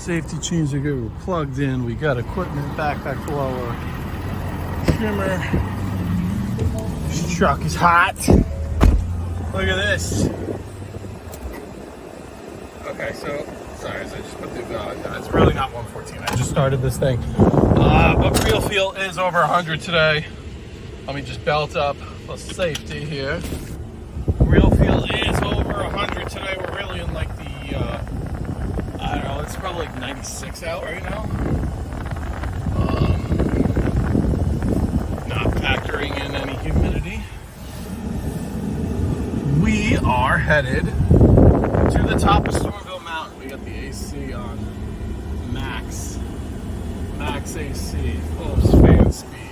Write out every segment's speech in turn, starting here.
Safety chains are good. We're plugged in. We got equipment, backpack blower, trimmer. This truck is hot. Look at this. Okay, so sorry, I just put the it's really not 114. I just started this thing. But real fuel is over 100 today. Let me just belt up for safety here. Real fuel is over 100 today. We're really in like the I don't know, it's probably like 96 out right now. Not factoring in any humidity. We are headed to the top of Stormville Mountain. We got the AC on max AC, full fan speed.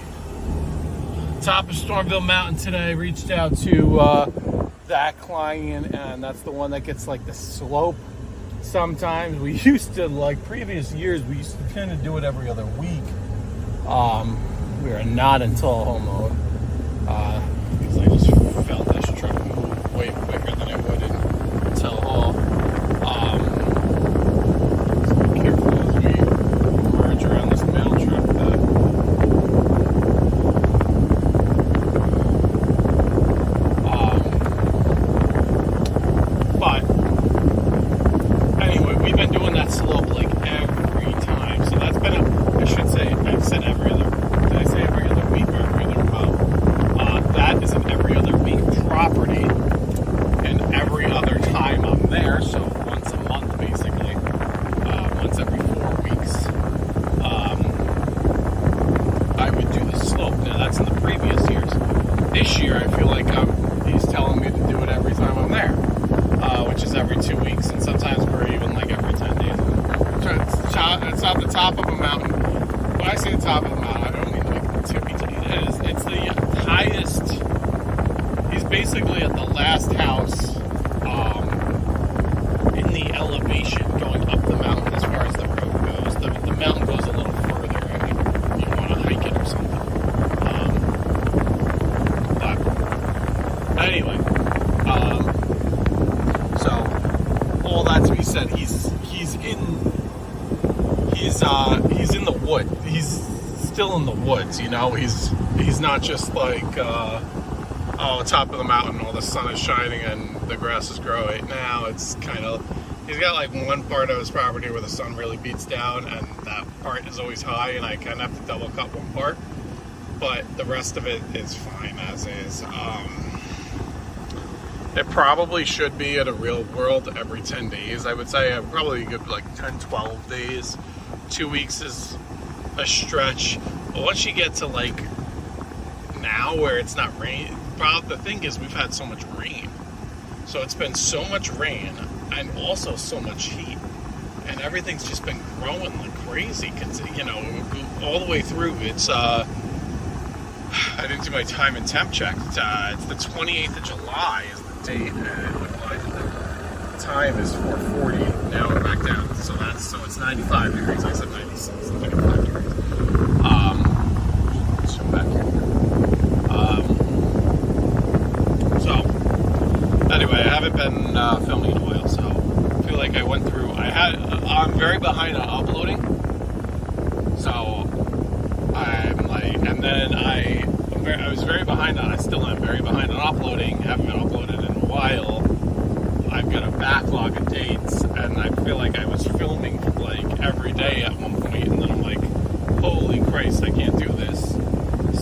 Top of Stormville Mountain today. Reached out to that client, and that's the one that gets like the slope. Sometimes we used to, like previous years, we used to kind of do it every other week. We are not until home mode because I just felt this truck move way quicker than I would in Tell-Haul. So be careful as we merge around this mail truck. But anyway, we've been doing that slope like every time. So that's been I should say, I've said every other. Did I say every other week or every other month? That is an every other week property, and every other time I'm there, so once a month basically, once every 4 weeks, I would do the slope. Now that's in the previous years. This year I feel like he's telling me to do it every time I'm there, which is every 2 weeks, and sometimes we're even like every 10 days. It's at the top of a mountain. When I say the top of the mountain, I don't mean like the tippy top. It's the highest. He's basically at the last house in the elevation going up the mountain as far as the road goes. The mountain goes a little further. I mean, you want to hike it or something. But anyway, so all that to be said, he's in the wood. He's still in the woods, you know. He's not just like top of the mountain, all the sun is shining and the grass is growing. Now it's kind of, he's got like one part of his property where the sun really beats down, and that part is always high, and I kind of have to double cut one part, but the rest of it is fine as is. It probably should be at a real world every 10 days. I would say probably good like 10, 12 days. 2 weeks is a stretch. But once you get to like now where it's not rain, the thing is we've had so much rain. So it's been so much rain and also so much heat. And everything's just been growing like crazy. You know, all the way through. It's I didn't do my time and temp check. It's the 28th of July is the date, and the time is 4:40. Now we're back down, so it's 95 degrees. I said 96, 95 degrees. So back here. So anyway, I haven't been filming in a while, so I feel like I went through. I'm very behind on uploading, so I'm like, and then I was very behind on. I still am very behind on uploading. Haven't been uploaded in a while. I've got a backlog of dates, and I feel like I was filming like every day at one point, and then I'm like, holy Christ, I can't do this.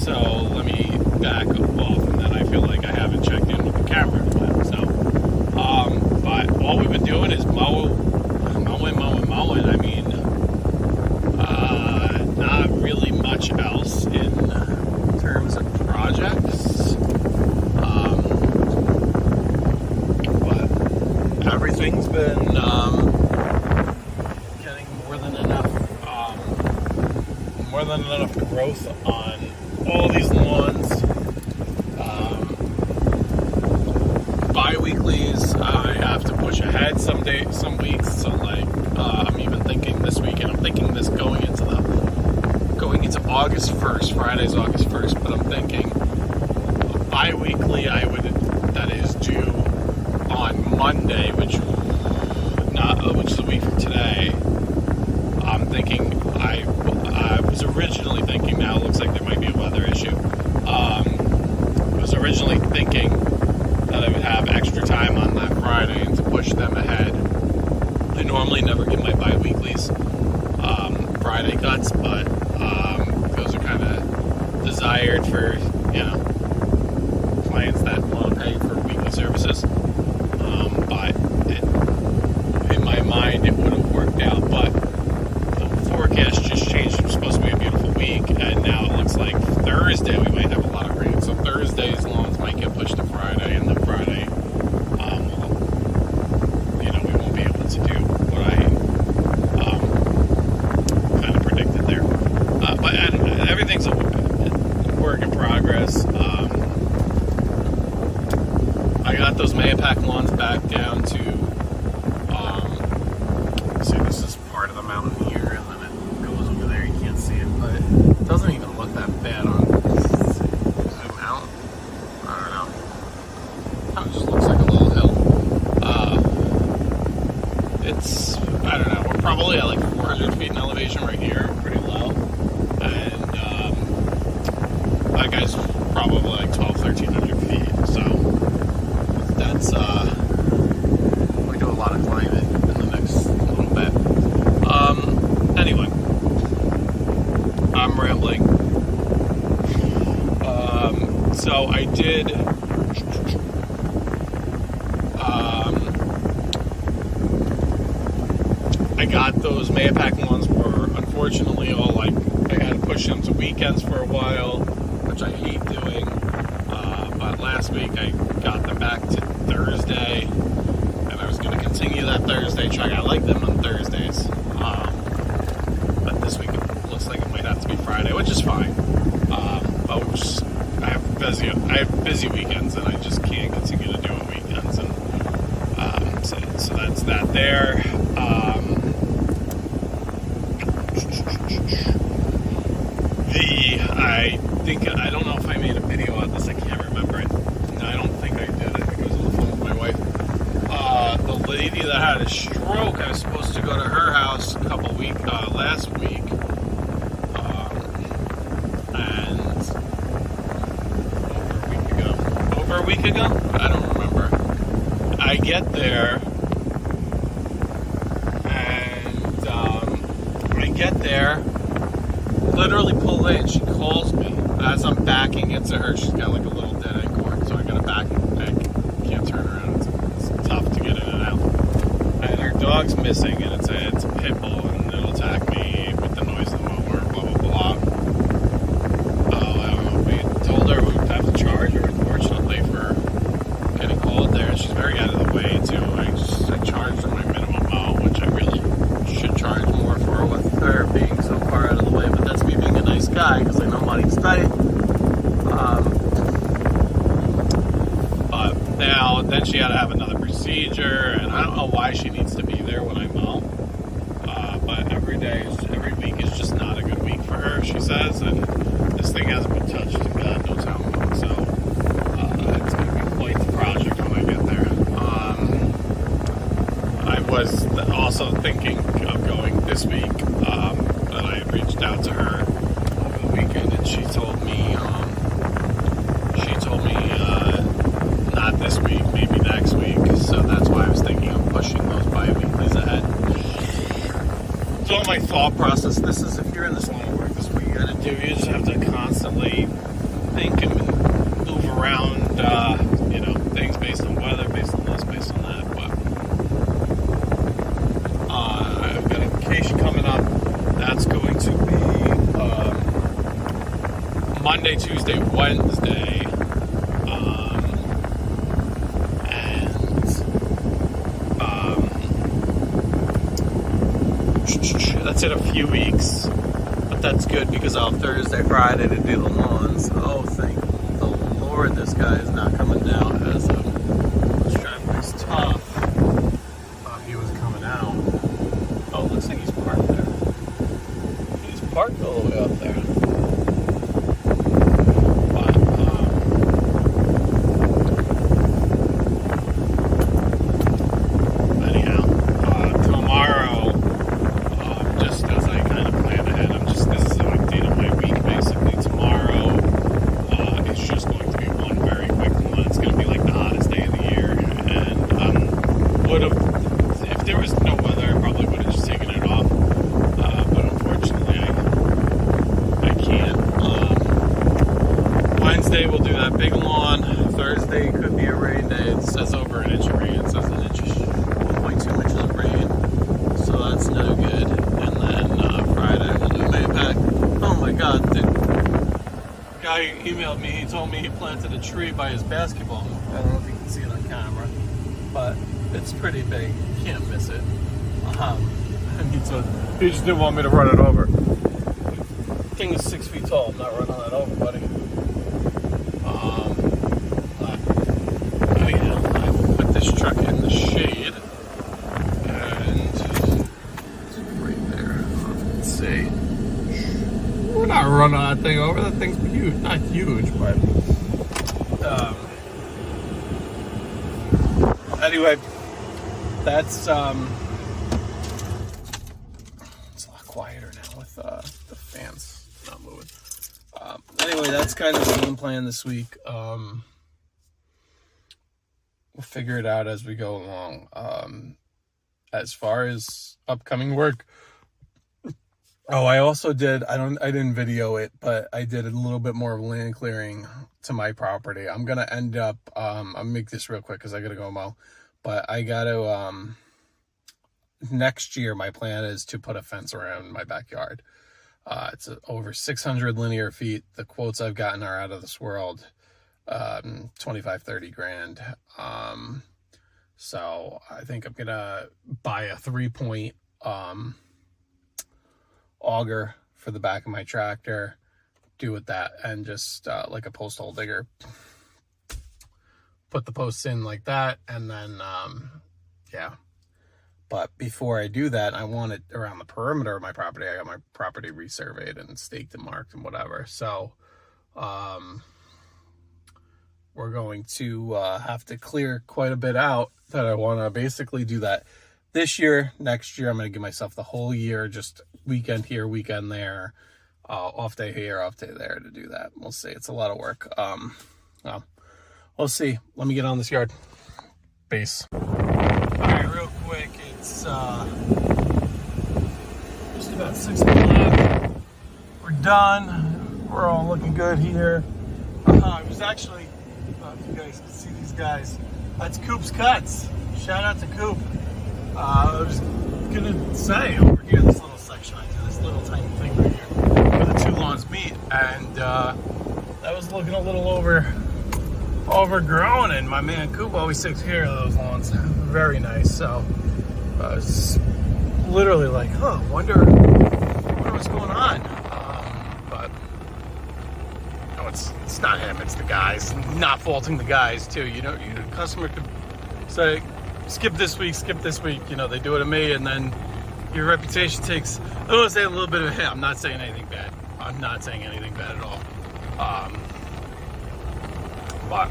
So let me back off, and then I feel like I haven't checked in with the camera in a while. So, but all we've been doing is mowing. I mean, not really much else in terms of projects. But everything's been getting more than enough growth on all these lawns. Bi-weeklies, I have to push ahead some weeks. So like, I'm even thinking this weekend. I'm thinking this going into August 1st. Friday's August 1st, but I'm thinking bi-weekly that is due on Monday, which is a week from today. mountain here, and then it goes over there. You can't see it, but it doesn't even look that bad on zoom out. I don't know. It just looks like a little hill. It's, I don't know, we're probably at like 400 feet in elevation right here, pretty low. And that guy's probably like 1,200, 1,300 feet. So that's, we do a lot of climbing in the next little bit. Anyway, I'm rambling. So I did, I got those Mayapack ones were unfortunately all like, I had to push them to weekends for a while, which I hate doing. But last week I got them back to Thursday, and I was going to continue that Thursday track. I like them on Thursdays. But this week it looks like it might have to be Friday, which is fine. But I have busy weekends, and I just can't continue to do it weekends. And so that's that there. I don't know if I made a video on this. I can't remember it. No, I don't think I did. I think it was on the phone with my wife. The lady that had a stroke, I was supposed to go to her house last week. And over a week ago? I don't remember. I get there, literally pull in, she calls me as I'm backing into her. She's got like a little dead end cord, so I gotta back. I can't turn around. It's tough to get in and out. And her dog's missing, and it's a pit bull, and it'll attack me with the noise of the mower, blah blah blah. Oh, I don't know. We told her we would have to charge her, unfortunately, for getting called there. She's very out of the way too. I charged her my minimum amount, which I really should charge more for with her being so far out of the way. But that's me being a nice guy, because I know money's tight. But now, then she had to have another procedure, and I don't know why she needs to be there when I mow. But every week is just not a good week for her, she says, and this thing hasn't been touched in God knows how long. So it's going to be quite the project when I get there. I was also thinking of going this week, but I reached out to her over the weekend, and she told me not this week, maybe next week. So that's why I was thinking of pushing those bi-weeklies ahead. So my thought process, this is, if you're in this line of work, this is what you got to do. You just have to constantly think and move around, things based on weather, based on this, based on that. But I've got a vacation coming up. That's going to be Monday, Tuesday, Wednesday. That's in a few weeks, but that's good because I'll have Thursday, Friday to do the lawns. Oh, thank the Lord, this guy is not coming down as this driveway's tough. Thought he was coming out. Oh, it looks like he's parked there. He's parked all the way up there. We'll do that big lawn. Thursday could be a rain day. It says over an inch of rain. It says 1.2 inches of rain. So that's no good. And then Friday we'll do Mayapack. Oh my God, the guy emailed me. He told me he planted a tree by his basketball hoop. I don't know if you can see it on camera, but it's pretty big. You can't miss it. And he just didn't want me to run it over. The thing is 6 feet tall. I'm not running that over, buddy. Anyhow, I will put this truck in the shade, and it's right there. run that thing over. That thing's huge. Not huge, but anyway, that's it's a lot quieter now with the fans not moving. Anyway, that's kind of the game plan this week. We'll figure it out as we go along. As far as upcoming work, I also did, I didn't video it, but I did a little bit more of land clearing to my property. I'm going to end up, I'll make this real quick because I got to go mow, but I got to, next year, my plan is to put a fence around my backyard. It's over 600 linear feet. The quotes I've gotten are out of this world, 25, 30 grand. So I think I'm going to buy a 3-point, auger for the back of my tractor, do with that, and just like a post hole digger, put the posts in like that, and then yeah. But before I do that, I want it around the perimeter of my property. I got my property resurveyed and staked and marked and whatever, so we're going to have to clear quite a bit out. That I want to basically do that this year. Next year, I'm going to give myself the whole year, just weekend here, weekend there, off day here, off day there to do that. We'll see. It's a lot of work. Well, we'll see. Let me get on this yard. Peace. All right, real quick. It's just about 6 o'clock. We're done. We're all looking good here. I was actually, if you guys can see these guys, that's Coop's Cuts. Shout out to Coop. I was gonna say, over here, this little section, I do this little tiny thing right here where the two lawns meet, and that was looking a little overgrown, and my man Coop always takes care of those lawns. Very nice. So I was literally like, wonder what's going on. But no, it's not him, it's the guys. Not faulting the guys too. You know, the customer could say, skip this week, you know, they do it to me, and then your reputation takes, I don't want to say a little bit of a hit. I'm not saying anything bad. I'm not saying anything bad at all. But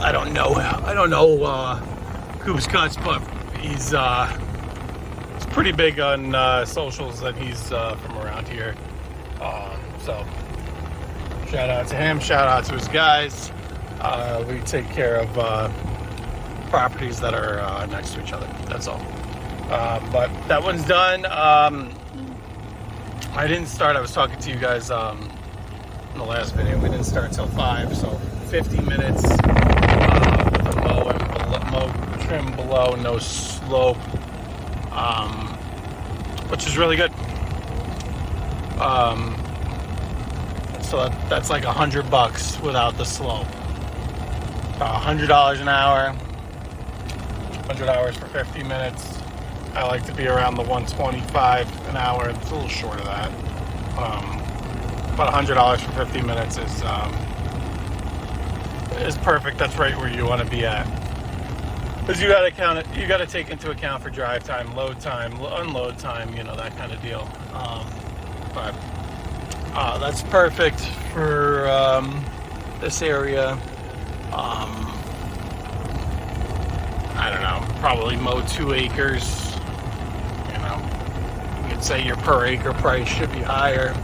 I don't know Coop's Cuts, but he's pretty big on socials that he's from around here. So shout out to him, shout out to his guys. We take care of properties that are next to each other. That's all. But that one's done. I didn't start. I was talking to you guys in the last video. We didn't start till 5, so 50 minutes with a mow and mow trim below, no slope, which is really good. So that's like $100 without the slope. $100 an hour, 100 hours for 50 minutes. I like to be around the 125 an hour. It's a little short of that. But $100 for 50 minutes is perfect. That's right where you want to be at. Because you got to count it. You got to take into account for drive time, load time, unload time. You know, that kind of deal. But that's perfect for this area. I don't know, probably mow 2 acres. You know, you could say your per acre price should be higher.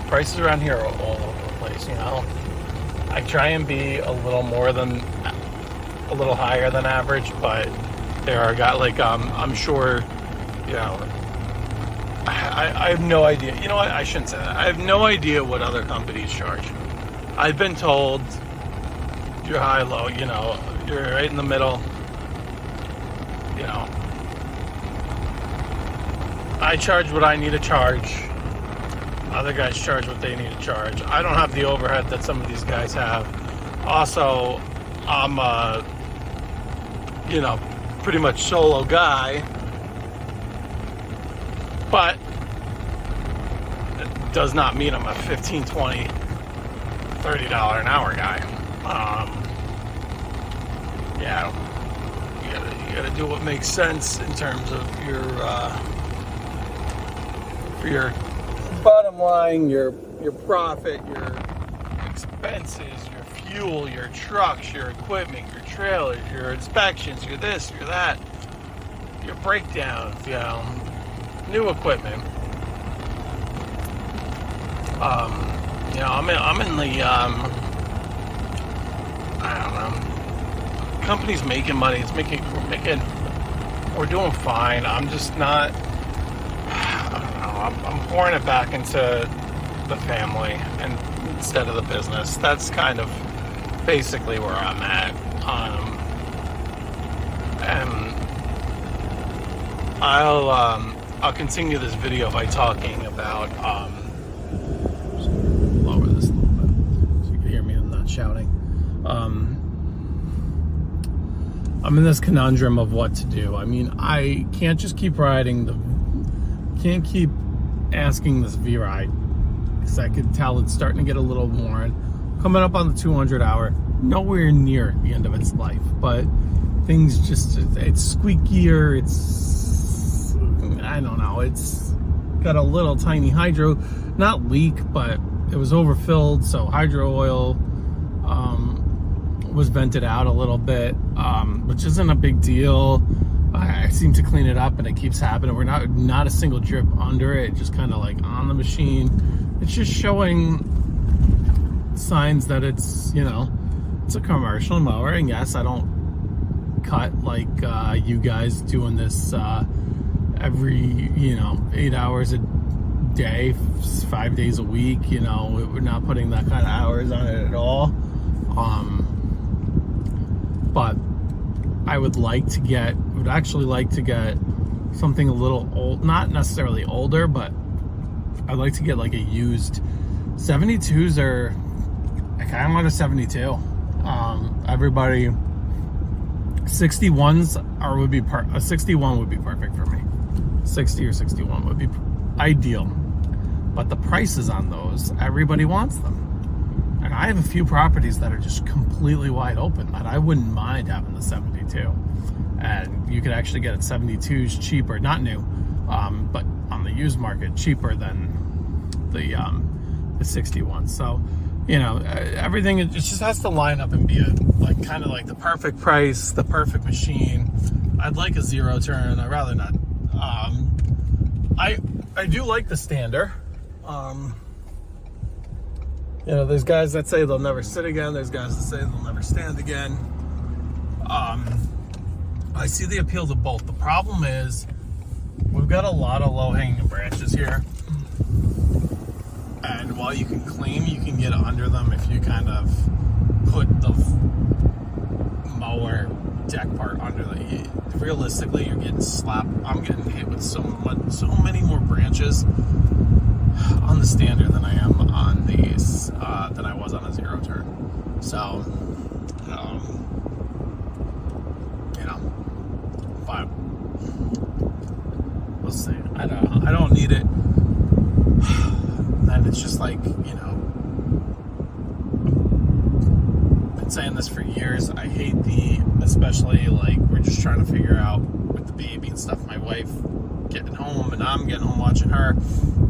Prices around here are all over the place, you know. I try and be a little higher than average, but there are guys like, I'm sure, you know, I have no idea. You know what? I shouldn't say that. I have no idea what other companies charge. I've been told you're high, low, you know, you're right in the middle. You know, I charge what I need to charge. Other guys charge what they need to charge. I don't have the overhead that some of these guys have. Also, I'm a, you know, pretty much solo guy. But it does not mean I'm a $15, $20, $30 an hour guy. Yeah, You gotta do what makes sense in terms of your bottom line, your profit, your expenses, your fuel, your trucks, your equipment, your trailers, your inspections, your this, your that, your breakdowns, new equipment. I'm in the I don't know. Company's making money. We're doing fine. I'm just not. I don't know. I'm pouring it back into the family and instead of the business. That's kind of basically where I'm at. And I'll continue this video by talking about. Lower this a little bit so you can hear me. I'm not shouting. I'm in this conundrum of what to do. I mean, I can't just keep can't keep asking this V-Ride, because I could tell it's starting to get a little worn. Coming up on the 200 hour, nowhere near the end of its life, but things it's squeakier, I don't know, it's got a little tiny hydro, not leak, but it was overfilled, so hydro oil was vented out a little bit, which isn't a big deal. I seem to clean it up and it keeps happening. We're not a single drip under it, just kind of like on the machine. It's just showing signs that it's, it's a commercial mower. And yes, I don't cut like you guys doing this every, 8 hours a day, 5 days a week. We're not putting that kind of hours on it at all. But I would actually like to get something a little old, not necessarily older, but I'd like to get like a used 72s, or I kind of want a 72. Everybody, 61s would be a 61 would be perfect for me. 60 or 61 would be ideal. But the prices on those, everybody wants them. And I have a few properties that are just completely wide open that I wouldn't mind having the 72. And you could actually get 72s cheaper, not new, but on the used market, cheaper than the 61. So, everything, it just has to line up and be kind of like the perfect price, the perfect machine. I'd like a zero turn. I'd rather not. I do like the stander. There's guys that say they'll never sit again. There's guys that say they'll never stand again. I see the appeal to both. The problem is we've got a lot of low-hanging branches here. And while you can clean, you can get under them if you kind of put the mower deck part under the... Realistically, you're getting slapped. I'm getting hit with so many more branches on the stander than I am on these, than I was on a zero turn. So, but we'll see. I don't need it. And it's just like, I've been saying this for years. I hate especially like we're just trying to figure out with the baby and stuff. My wife getting home and I'm getting home watching her.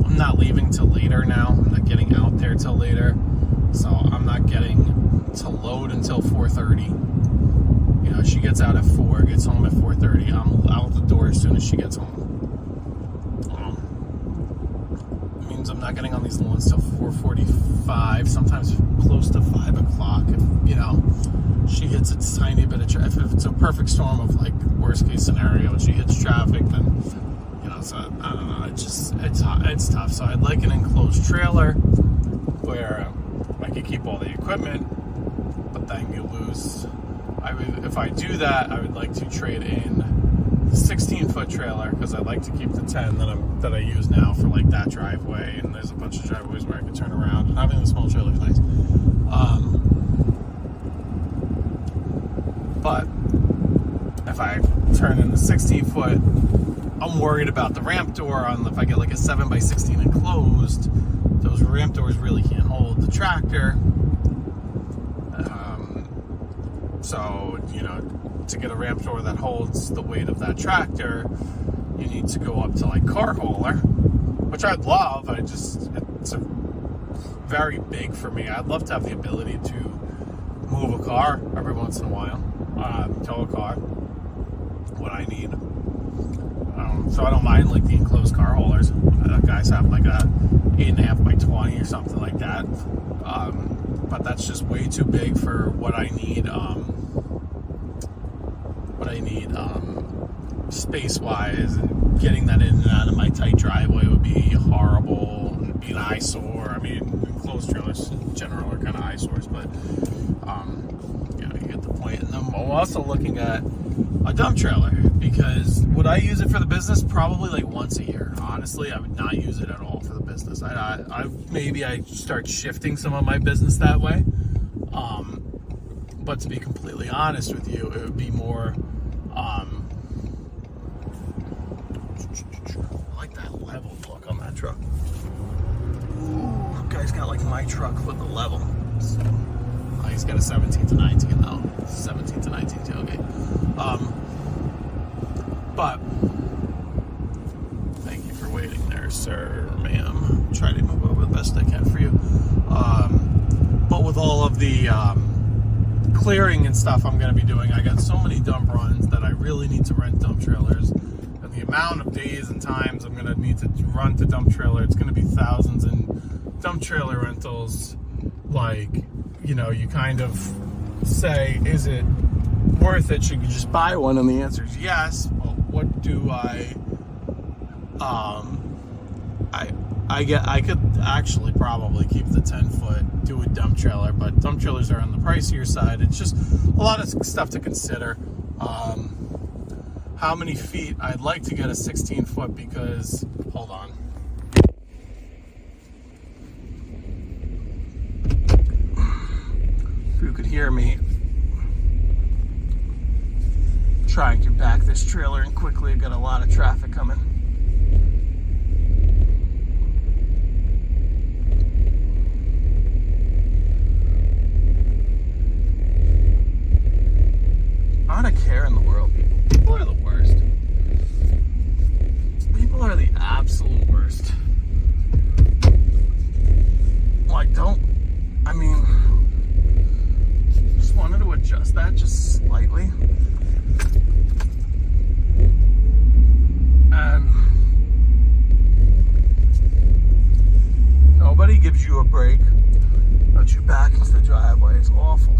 I'm not leaving till later now. I'm not getting out there till later. So I'm not getting to load until 4:30. She gets out at 4, gets home at 4:30. I'm out the door as soon as she gets home. It means I'm not getting on these loans till 4:45, sometimes close to 5 o'clock. If, she hits a tiny bit of traffic. If it's a perfect storm of like worst case scenario and she hits traffic, then, so I don't know. It's tough. So I'd like an enclosed trailer where I could keep all the equipment, but then you lose. If I do that, I would like to trade in the 16-foot trailer, because I like to keep the 10 that I use now for like that driveway, and there's a bunch of driveways where I can turn around. Having the small trailer is nice. But if I turn in the 16-foot, I'm worried about the ramp door. If I get like a 7x16 enclosed, those ramp doors really can't hold the tractor. So, to get a ramp door that holds the weight of that tractor, you need to go up to like car hauler, which I'd love. It's very big for me. I'd love to have the ability to move a car every once in a while, tow a car when I need. So I don't mind like the enclosed car haulers. Guys have like a 8.5 by 20 or something like that. But that's just way too big for what I need. Space-wise, and getting that in and out of my tight driveway would be horrible. It'd be an eyesore. I mean, enclosed trailers in general are kind of eyesores, but you get the point. And I'm also looking at a dump trailer, because would I use it for the business? Probably like once a year. Honestly, I would not use it at all for the business. Maybe I start shifting some of my business that way. But to be completely honest with you, it would be more. I like that level look on that truck. Ooh, guy's got like my truck with the level. So, he's got a 17 to 19 though. 17 to 19 tailgate. But thank you for waiting there, sir, ma'am. Try to move over the best I can for you. But with all of the clearing and stuff I'm going to be doing, I got so many dump runs that I really need to rent dump trailers. And the amount of days and times I'm going to need to run to dump trailer, it's going to be thousands in dump trailer rentals. Like, you kind of say, is it worth it? Should you just buy one? And the answer is yes. Well, what do I could actually probably keep the 10-foot, do a dump trailer, but dump trailers are on the pricier side. It's just a lot of stuff to consider. How many feet? I'd like to get a 16-foot because, hold on. If you could hear me trying to back this trailer in quickly, I've got a lot of traffic coming. Not a care in the world. People are the worst. People are the absolute worst. Like, just wanted to adjust that just slightly. And nobody gives you a break. Let you back into the driveway. It's awful.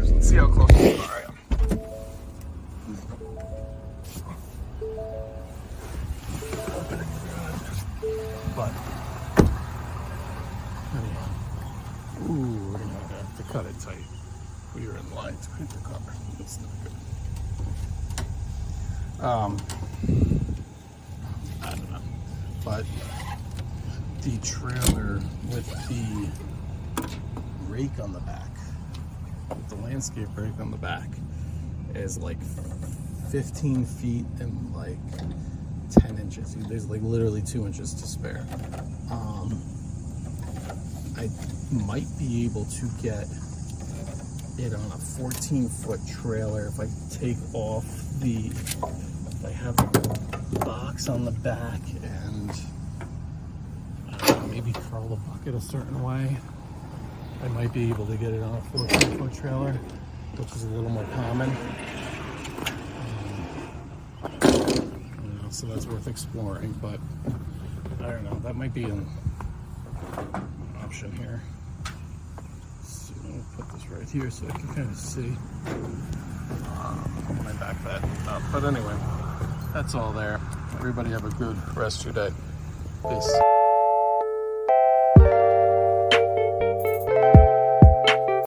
Let's see how close to the car I am. But anyway, we're gonna have to cut it tight. We were in line to hit the car. That's not good. I don't know, but the trailer with the rake on the back. The landscape brake on the back is like 15 feet and like 10 inches. There's like literally 2 inches to spare. I might be able to get it on a 14-foot trailer if I take off if I have a box on the back and I don't know, maybe curl the bucket a certain way. I might be able to get it on a 14-foot trailer, which is a little more common. So that's worth exploring, but I don't know. That might be an option here. So I'll put this right here so I can kind of see when I back that up. But anyway, that's all there. Everybody have a good rest of your day. Peace.